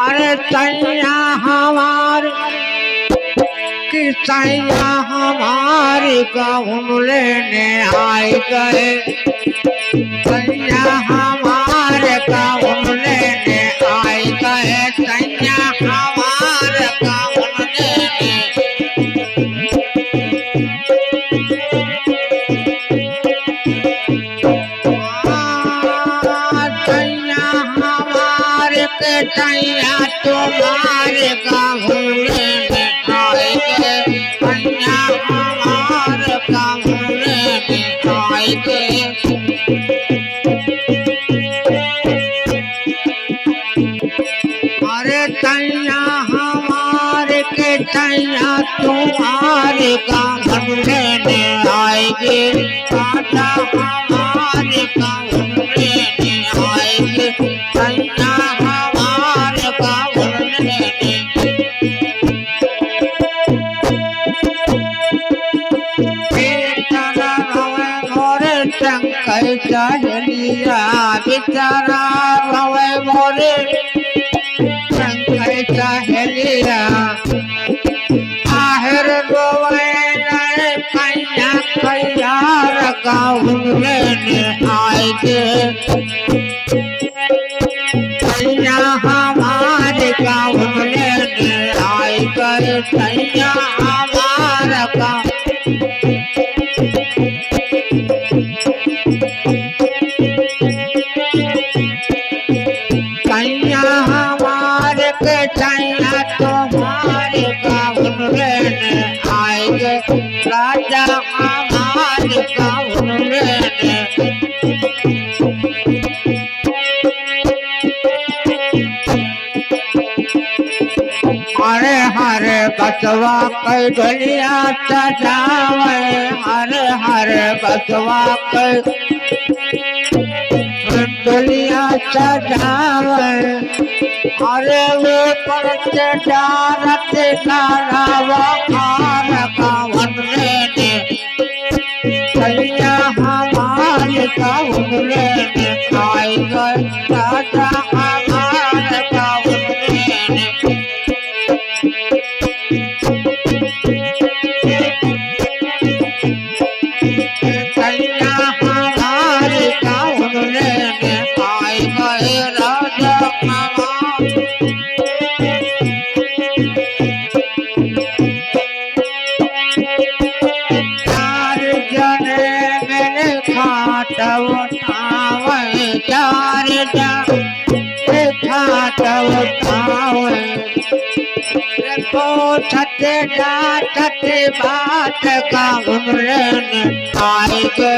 अरे तैया हमार कि तैया हमारी गहुन लेने आए गए। तैया हमारे गहुन लेने आए गए। तैया हमारे गहुन लेने तैया तुम्हारे गहुन लेने आए गए। तैया हमारे गहुन लेने आए गए। अरे तैया हमारे के तैया तुम्हारे गहुन लेने आएंगे। राजा हमारे गहुन लेने आएंगे। तैया हमारे गहुन लेने बेचारा रोवे मोरे टंकई चहलिया। बेचारा रोवे मोरे चहलिया। आहर रोवे नए कैया कैया गहुन लेने आएंगे। कैया हमारे गहुन लेने आएंगे। कैया हमारा गहुन कैया हमारे के कैया तुम्हारे गहुन लेने आएंगे। राजा हमारे गहुन लेने हरे हरे बसवा कई ढोलिया सजावे। हरे हरे बसवा कई ढोलिया सजावे। अरे वो परते डारत नारावा खार गहुन लेने। कैया हमारे गहुन लेने आए गए। राजा हमारे गहुन लेने कैया हमारे गहुन लेने आए गए। राजा चार जने मेरे खाट उठावे। चार जने खाट उठावे। छठे छठे बात गहुन लेने आएंगे।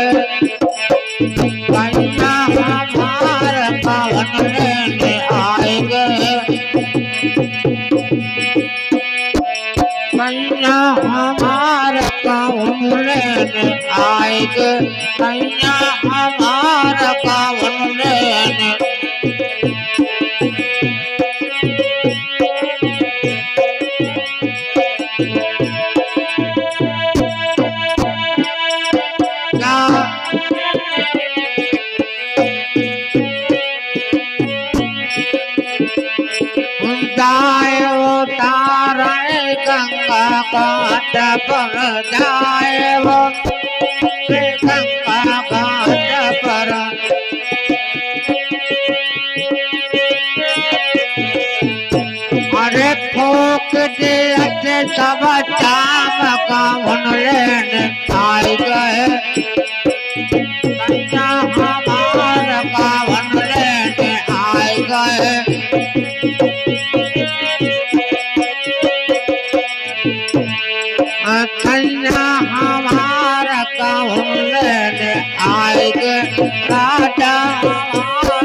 कैया हमारे गहुन लेने आएंगे। कैया हमारे गहुन लेने आएंगे। कैया हमारे गहुन लेने जाए उतारे गंगा घाट पर। जाए वो गंगा घाट पर। अरे फूक दिए सब चाम गहुन लेने आए गए। कैया हमारे गहुन लेने आए गए। कैया हमारा गहुन लेने आएंगे। राजा हमारा